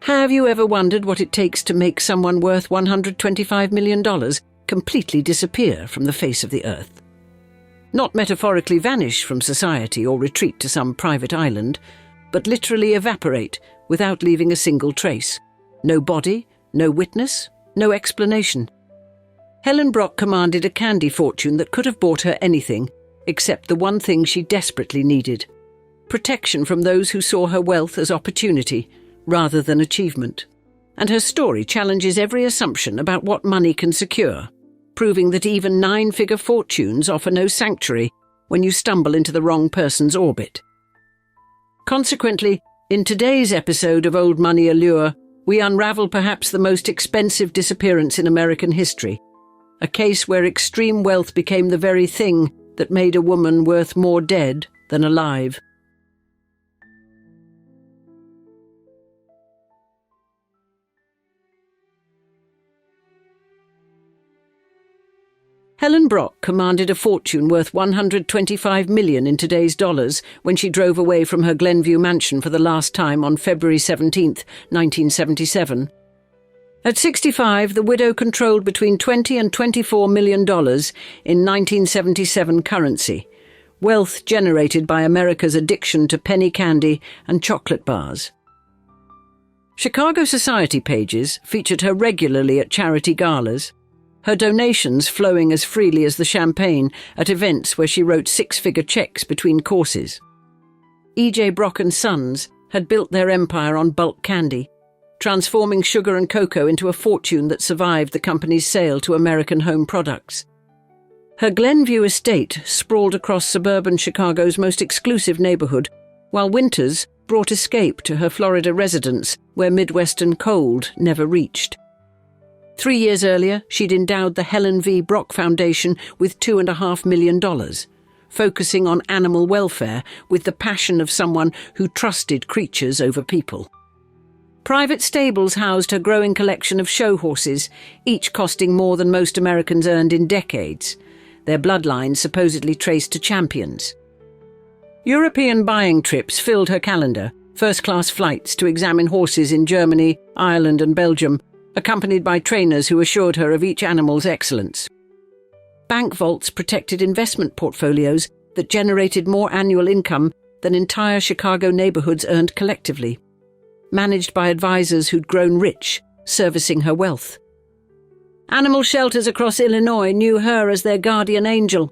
Have you ever wondered what it takes to make someone worth $125 million completely disappear from the face of the earth? Not metaphorically vanish from society or retreat to some private island, but literally evaporate without leaving a single trace. No body, no witness, no explanation. Helen Brach commanded a candy fortune that could have bought her anything, except the one thing she desperately needed: protection from those who saw her wealth as opportunity rather than achievement. And her story challenges every assumption about what money can secure, proving that even 9-figure fortunes offer no sanctuary when you stumble into the wrong person's orbit. Consequently, in today's episode of Old Money Allure, we unravel perhaps the most expensive disappearance in American history, a case where extreme wealth became the very thing that made a woman worth more dead than alive. Helen Brach commanded a fortune worth $125 million in today's dollars when she drove away from her Glenview mansion for the last time on February 17, 1977. At 65, the widow controlled between $20 and $24 million in 1977 currency, wealth generated by America's addiction to penny candy and chocolate bars. Chicago Society pages featured her regularly at charity galas, her donations flowing as freely as the champagne at events where she wrote 6-figure checks between courses. E.J. Brach Sons had built their empire on bulk candy, transforming sugar and cocoa into a fortune that survived the company's sale to American home products. Her Glenview estate sprawled across suburban Chicago's most exclusive neighborhood, while winters brought escape to her Florida residence where Midwestern cold never reached. 3 years earlier, she'd endowed the Helen V. Brach Foundation with $2.5 million, focusing on animal welfare with the passion of someone who trusted creatures over people. Private stables housed her growing collection of show horses, each costing more than most Americans earned in decades, their bloodlines supposedly traced to champions. European buying trips filled her calendar, first-class flights to examine horses in Germany, Ireland and Belgium, accompanied by trainers who assured her of each animal's excellence. Bank vaults protected investment portfolios that generated more annual income than entire Chicago neighborhoods earned collectively, managed by advisors who'd grown rich, servicing her wealth. Animal shelters across Illinois knew her as their guardian angel,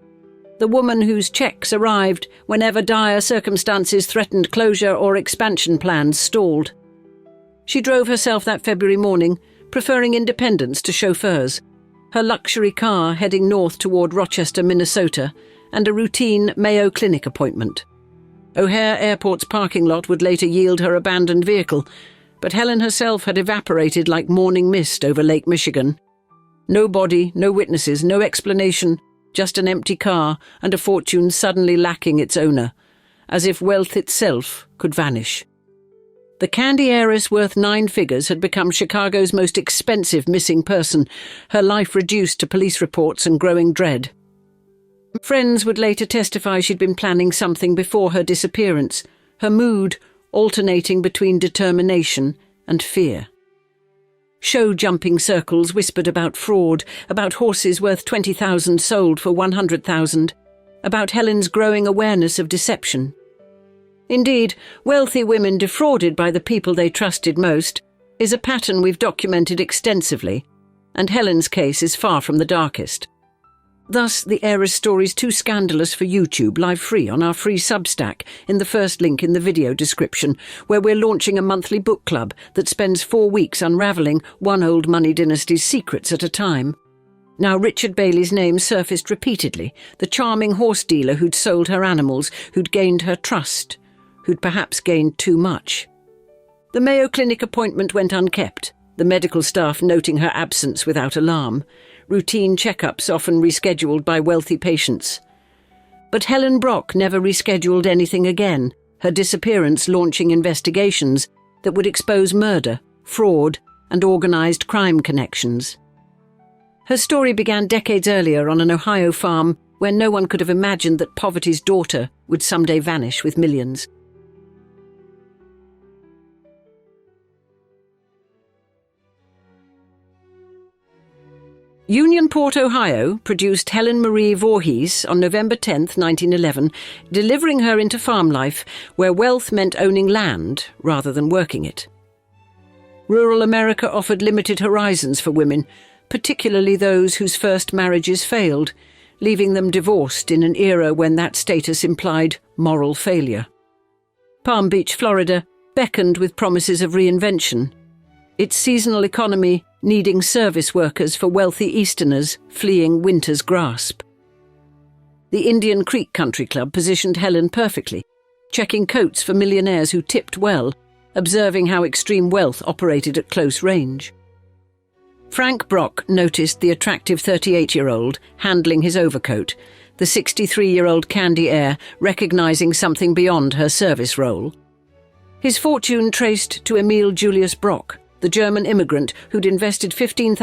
the woman whose checks arrived whenever dire circumstances threatened closure or expansion plans stalled. She drove herself that February morning, preferring independence to chauffeurs, her luxury car heading north toward Rochester, Minnesota, and a routine Mayo Clinic appointment. O'Hare Airport's parking lot would later yield her abandoned vehicle, but Helen herself had evaporated like morning mist over Lake Michigan. No body, no witnesses, no explanation, just an empty car and a fortune suddenly lacking its owner, as if wealth itself could vanish. The candy heiress worth 9 figures had become Chicago's most expensive missing person, her life reduced to police reports and growing dread. Friends would later testify she'd been planning something before her disappearance, her mood alternating between determination and fear. Show-jumping circles whispered about fraud, about horses worth $20,000 sold for $100,000, about Helen's growing awareness of deception. Indeed, wealthy women defrauded by the people they trusted most is a pattern we've documented extensively, and Helen's case is far from the darkest. Thus, the heiress story's too scandalous for YouTube live free on our free Substack in the first link in the video description, where we're launching a monthly book club that spends 4 weeks unravelling one old money dynasty's secrets at a time. Now Richard Bailey's name surfaced repeatedly, the charming horse dealer who'd sold her animals, who'd gained her trust, who'd perhaps gained too much. The Mayo Clinic appointment went unkept, the medical staff noting her absence without alarm, routine checkups often rescheduled by wealthy patients. But Helen Brach never rescheduled anything again, her disappearance launching investigations that would expose murder, fraud, and organised crime connections. Her story began decades earlier on an Ohio farm where no one could have imagined that poverty's daughter would someday vanish with millions. Unionport, Ohio, produced Helen Marie Voorhees on November 10, 1911, delivering her into farm life, where wealth meant owning land rather than working it. Rural America offered limited horizons for women, particularly those whose first marriages failed, leaving them divorced in an era when that status implied moral failure. Palm Beach, Florida, beckoned with promises of reinvention, its seasonal economy needing service workers for wealthy Easterners fleeing winter's grasp. The Indian Creek Country Club positioned Helen perfectly, checking coats for millionaires who tipped well, observing how extreme wealth operated at close range. Frank Brach noticed the attractive 38-year-old handling his overcoat, the 63-year-old candy heir recognizing something beyond her service role. His fortune traced to Emil Julius Brach, the German immigrant who'd invested $15,000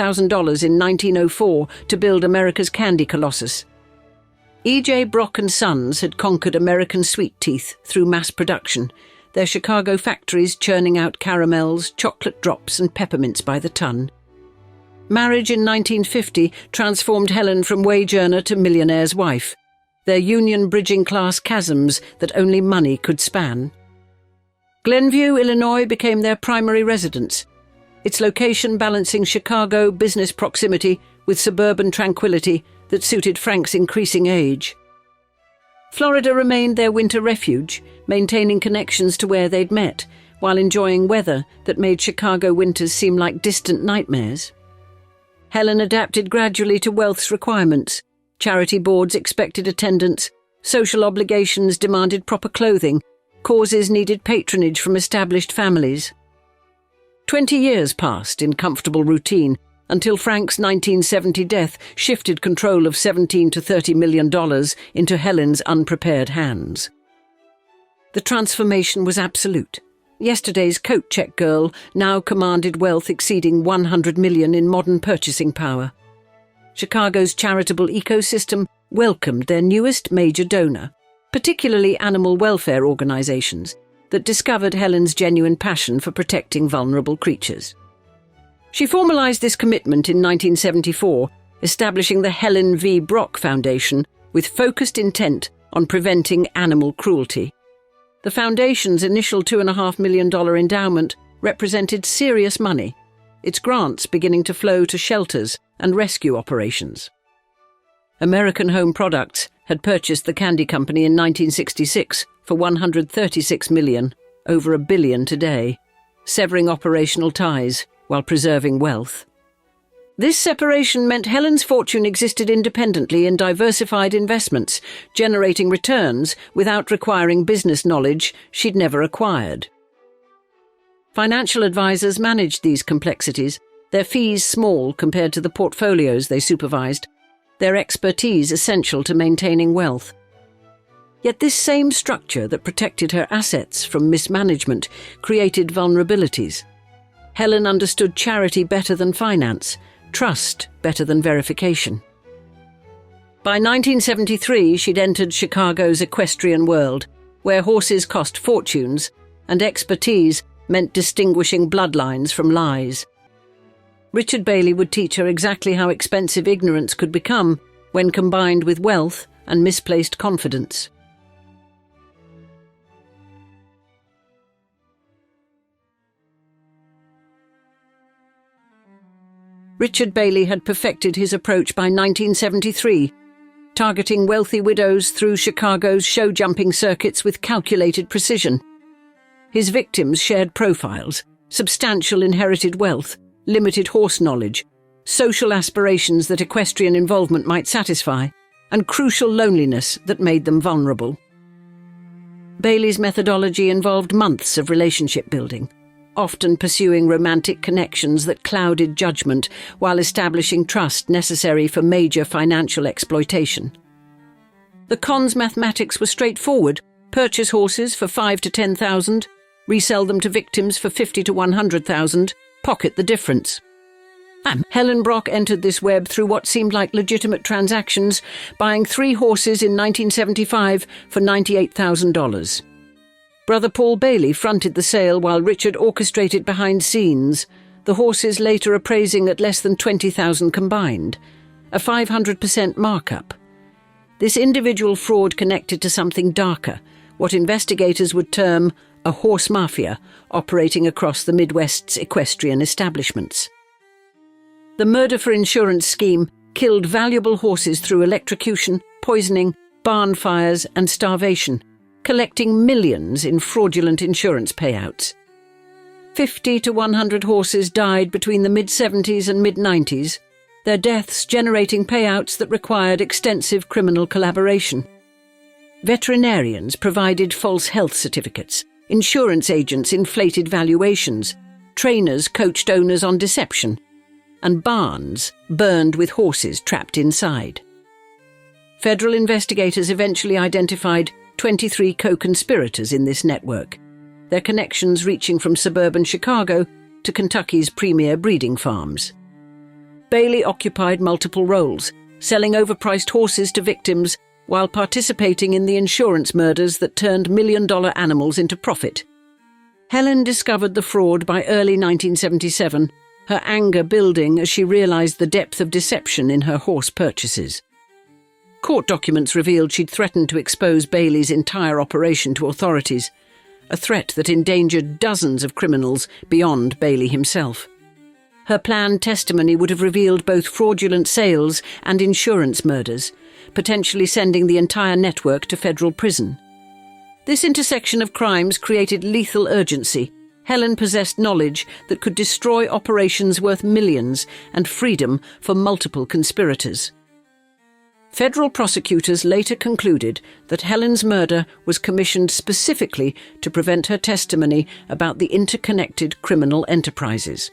in 1904 to build America's candy colossus. E.J. Brach and Sons had conquered American sweet teeth through mass production, their Chicago factories churning out caramels, chocolate drops and peppermints by the ton. Marriage in 1950 transformed Helen from wage earner to millionaire's wife, their union bridging class chasms that only money could span. Glenview, Illinois became their primary residence, its location balancing Chicago business proximity with suburban tranquility that suited Frank's increasing age. Florida remained their winter refuge, maintaining connections to where they'd met, while enjoying weather that made Chicago winters seem like distant nightmares. Helen adapted gradually to wealth's requirements. Charity boards expected attendance, social obligations demanded proper clothing, causes needed patronage from established families. 20 years passed in comfortable routine until Frank's 1970 death shifted control of $17 to $30 million into Helen's unprepared hands. The transformation was absolute. Yesterday's coat check girl now commanded wealth exceeding $100 million in modern purchasing power. Chicago's charitable ecosystem welcomed their newest major donor, particularly animal welfare organizations, that discovered Helen's genuine passion for protecting vulnerable creatures. She formalized this commitment in 1974, establishing the Helen V. Brach Foundation with focused intent on preventing animal cruelty. The foundation's initial $2.5 million endowment represented serious money, its grants beginning to flow to shelters and rescue operations. American Home Products had purchased the candy company in 1966 for $136 million, over $1 billion today, severing operational ties while preserving wealth. This separation meant Helen's fortune existed independently in diversified investments, generating returns without requiring business knowledge she'd never acquired. Financial advisors managed these complexities, their fees small compared to the portfolios they supervised, their expertise essential to maintaining wealth. Yet this same structure that protected her assets from mismanagement created vulnerabilities. Helen understood charity better than finance, trust better than verification. By 1973, she'd entered Chicago's equestrian world, where horses cost fortunes and expertise meant distinguishing bloodlines from lies. Richard Bailey would teach her exactly how expensive ignorance could become when combined with wealth and misplaced confidence. Richard Bailey had perfected his approach by 1973, targeting wealthy widows through Chicago's show-jumping circuits with calculated precision. His victims shared profiles, substantial inherited wealth, limited horse knowledge, social aspirations that equestrian involvement might satisfy, and crucial loneliness that made them vulnerable. Bailey's methodology involved months of relationship building, often pursuing romantic connections that clouded judgment while establishing trust necessary for major financial exploitation. The con's mathematics were straightforward: purchase horses for $5,000 to $10,000, resell them to victims for $50,000 to $100,000, pocket the difference. Helen Brach entered this web through what seemed like legitimate transactions, buying 3 horses in 1975 for $98,000. Brother Paul Bailey fronted the sale while Richard orchestrated behind scenes, the horses later appraising at less than $20,000 combined, a 500% markup. This individual fraud connected to something darker, what investigators would term a horse mafia operating across the Midwest's equestrian establishments. The murder for insurance scheme killed valuable horses through electrocution, poisoning, barn fires and starvation, collecting millions in fraudulent insurance payouts. 50 to 100 horses died between the mid-70s and mid-90s, their deaths generating payouts that required extensive criminal collaboration. Veterinarians provided false health certificates, insurance agents inflated valuations, trainers coached owners on deception, and barns burned with horses trapped inside. Federal investigators eventually identified 23 co-conspirators in this network, their connections reaching from suburban Chicago to Kentucky's premier breeding farms. Bailey occupied multiple roles, selling overpriced horses to victims while participating in the insurance murders that turned million-dollar animals into profit. Helen discovered the fraud by early 1977, her anger building as she realized the depth of deception in her horse purchases. Court documents revealed she'd threatened to expose Bailey's entire operation to authorities, a threat that endangered dozens of criminals beyond Bailey himself. Her planned testimony would have revealed both fraudulent sales and insurance murders, potentially sending the entire network to federal prison. This intersection of crimes created lethal urgency. Helen possessed knowledge that could destroy operations worth millions and freedom for multiple conspirators. Federal prosecutors later concluded that Helen's murder was commissioned specifically to prevent her testimony about the interconnected criminal enterprises.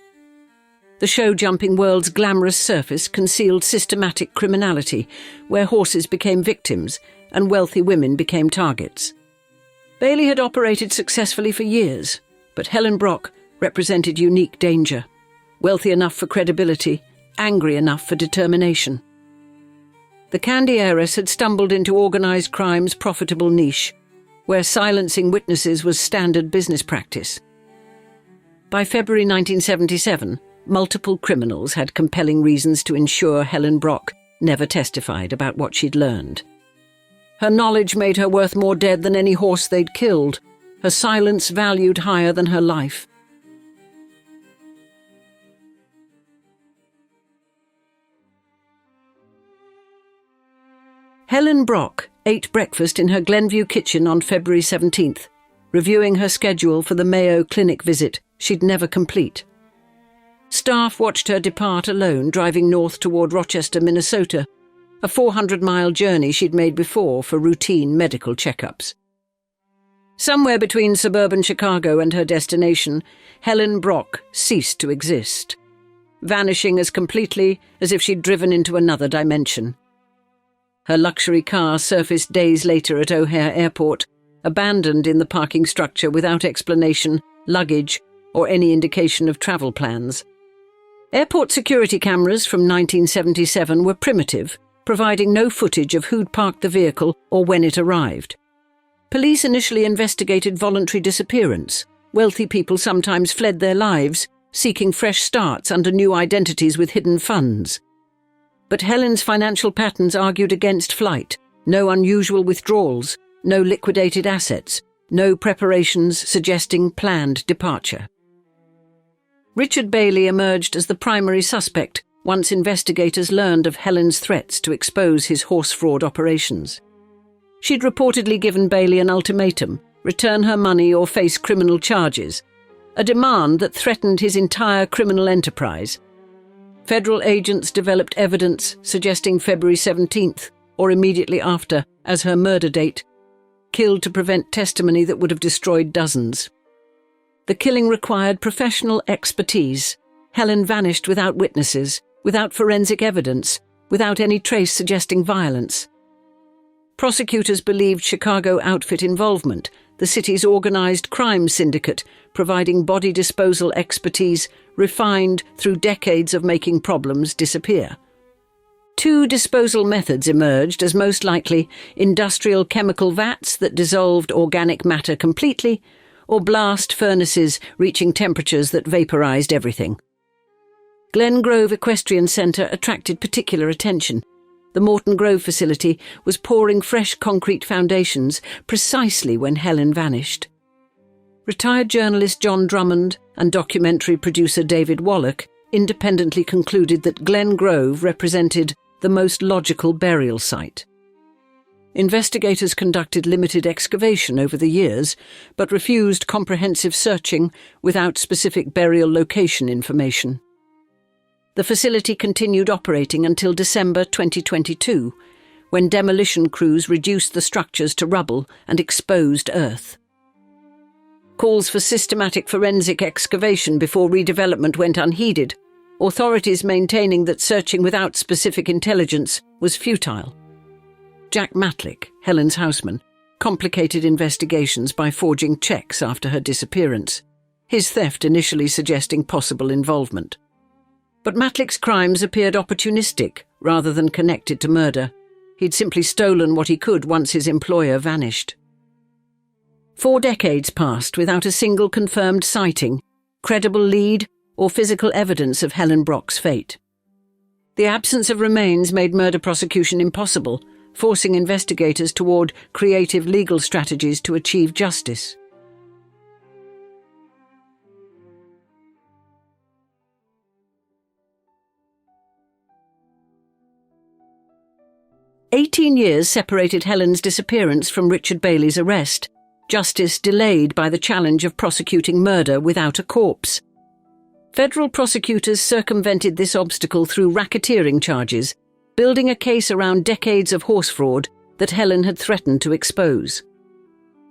The show-jumping world's glamorous surface concealed systematic criminality, where horses became victims and wealthy women became targets. Bailey had operated successfully for years, but Helen Brach represented unique danger, wealthy enough for credibility, angry enough for determination. The candy heiress had stumbled into organized crime's profitable niche, where silencing witnesses was standard business practice. By February 1977, multiple criminals had compelling reasons to ensure Helen Brach never testified about what she'd learned. Her knowledge made her worth more dead than any horse they'd killed, her silence valued higher than her life. Helen Brach ate breakfast in her Glenview kitchen on February 17th, reviewing her schedule for the Mayo Clinic visit she'd never complete. Staff watched her depart alone, driving north toward Rochester, Minnesota, a 400-mile journey she'd made before for routine medical checkups. Somewhere between suburban Chicago and her destination, Helen Brach ceased to exist, vanishing as completely as if she'd driven into another dimension. Her luxury car surfaced days later at O'Hare Airport, abandoned in the parking structure without explanation, luggage, or any indication of travel plans. Airport security cameras from 1977 were primitive, providing no footage of who'd parked the vehicle or when it arrived. Police initially investigated voluntary disappearance. Wealthy people sometimes fled their lives, seeking fresh starts under new identities with hidden funds. But Helen's financial patterns argued against flight. No unusual withdrawals, no liquidated assets, no preparations suggesting planned departure. Richard Bailey emerged as the primary suspect once investigators learned of Helen's threats to expose his horse fraud operations. She'd reportedly given Bailey an ultimatum: return her money or face criminal charges, a demand that threatened his entire criminal enterprise. Federal agents developed evidence suggesting February 17th, or immediately after, as her murder date, killed to prevent testimony that would have destroyed dozens. The killing required professional expertise. Helen vanished without witnesses, without forensic evidence, without any trace suggesting violence. Prosecutors believed Chicago outfit involvement, the city's organized crime syndicate, providing body disposal expertise refined through decades of making problems disappear. Two disposal methods emerged as most likely: industrial chemical vats that dissolved organic matter completely, or blast furnaces reaching temperatures that vaporized everything. Glen Grove Equestrian Centre attracted particular attention. The Morton Grove facility was pouring fresh concrete foundations precisely when Helen vanished. Retired journalist John Drummond and documentary producer David Wallach independently concluded that Glen Grove represented the most logical burial site. Investigators conducted limited excavation over the years, but refused comprehensive searching without specific burial location information. The facility continued operating until December 2022, when demolition crews reduced the structures to rubble and exposed earth. Calls for systematic forensic excavation before redevelopment went unheeded, authorities maintaining that searching without specific intelligence was futile. Jack Matlick, Helen's houseman, complicated investigations by forging checks after her disappearance, his theft initially suggesting possible involvement. But Matlick's crimes appeared opportunistic rather than connected to murder. He'd simply stolen what he could once his employer vanished. 4 decades passed without a single confirmed sighting, credible lead, or physical evidence of Helen Brach's fate. The absence of remains made murder prosecution impossible, forcing investigators toward creative legal strategies to achieve justice. "18 years separated Helen's disappearance from Richard Bailey's arrest, justice delayed by the challenge of prosecuting murder without a corpse. Federal prosecutors circumvented this obstacle through racketeering charges, building a case around decades of horse fraud that Helen had threatened to expose.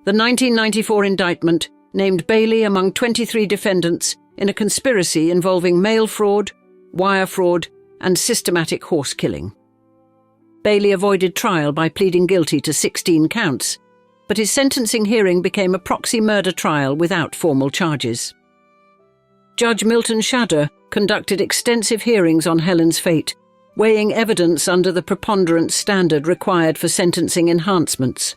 The 1994 indictment named Bailey among 23 defendants in a conspiracy involving mail fraud, wire fraud, and systematic horse killing. Bailey avoided trial by pleading guilty to 16 counts, but his sentencing hearing became a proxy murder trial without formal charges. Judge Milton Shader conducted extensive hearings on Helen's fate, weighing evidence under the preponderance standard required for sentencing enhancements.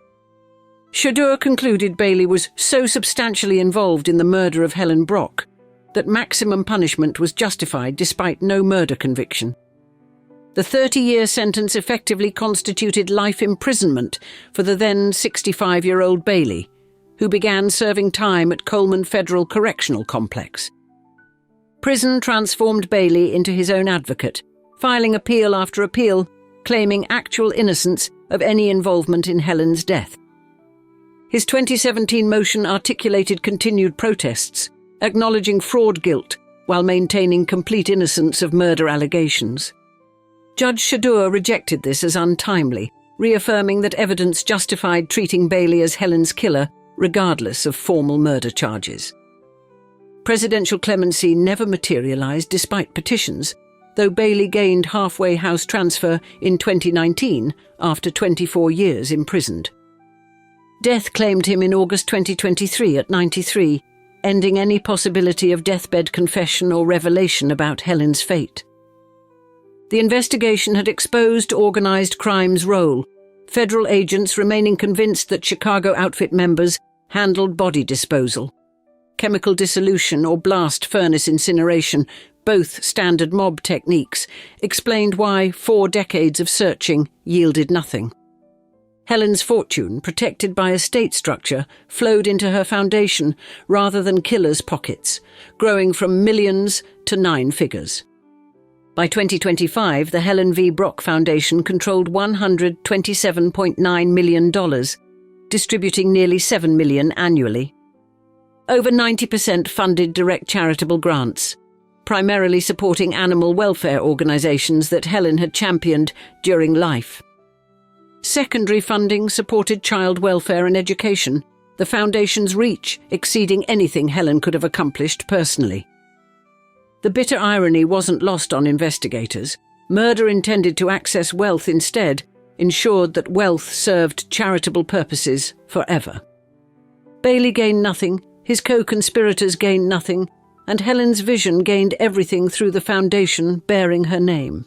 Shader concluded Bailey was so substantially involved in the murder of Helen Brach that maximum punishment was justified despite no murder conviction. The 30-year sentence effectively constituted life imprisonment for the then 65-year-old Bailey, who began serving time at Coleman Federal Correctional Complex. Prison transformed Bailey into his own advocate, filing appeal after appeal, claiming actual innocence of any involvement in Helen's death. His 2017 motion articulated continued protests, acknowledging fraud guilt while maintaining complete innocence of murder allegations. Judge Shadur rejected this as untimely, reaffirming that evidence justified treating Bailey as Helen's killer, regardless of formal murder charges. Presidential clemency never materialized despite petitions, though Bailey gained halfway house transfer in 2019 after 24 years imprisoned. Death claimed him in August 2023 at 93, ending any possibility of deathbed confession or revelation about Helen's fate. The investigation had exposed organized crime's role, federal agents remaining convinced that Chicago outfit members handled body disposal. Chemical dissolution or blast furnace incineration, both standard mob techniques, explained why 4 decades of searching yielded nothing. Helen's fortune, protected by a state structure, flowed into her foundation rather than killers' pockets, growing from millions to 9 figures. By 2025, the Helen V. Brach Foundation controlled $127.9 million, distributing nearly $7 million annually. Over 90% funded direct charitable grants, primarily supporting animal welfare organizations that Helen had championed during life. Secondary funding supported child welfare and education, the foundation's reach exceeding anything Helen could have accomplished personally. The bitter irony wasn't lost on investigators. Murder intended to access wealth instead ensured that wealth served charitable purposes forever. Bailey gained nothing, his co-conspirators gained nothing, and Helen's vision gained everything through the foundation bearing her name.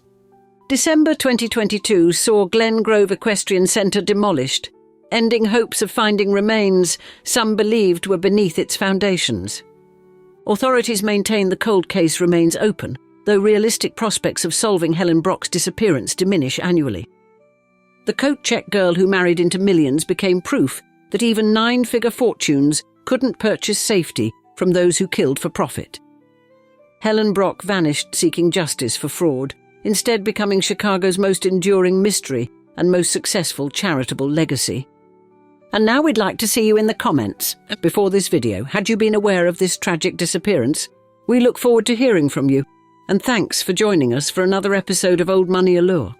December 2022 saw Glen Grove Equestrian Centre demolished, ending hopes of finding remains some believed were beneath its foundations. Authorities maintain the cold case remains open, though realistic prospects of solving Helen Brach's disappearance diminish annually. The coat-check girl who married into millions became proof that even 9-figure fortunes couldn't purchase safety from those who killed for profit. Helen Brach vanished seeking justice for fraud, instead becoming Chicago's most enduring mystery and most successful charitable legacy. And now we'd like to see you in the comments. Before this video, had you been aware of this tragic disappearance? We look forward to hearing from you, and thanks for joining us for another episode of Old Money Allure.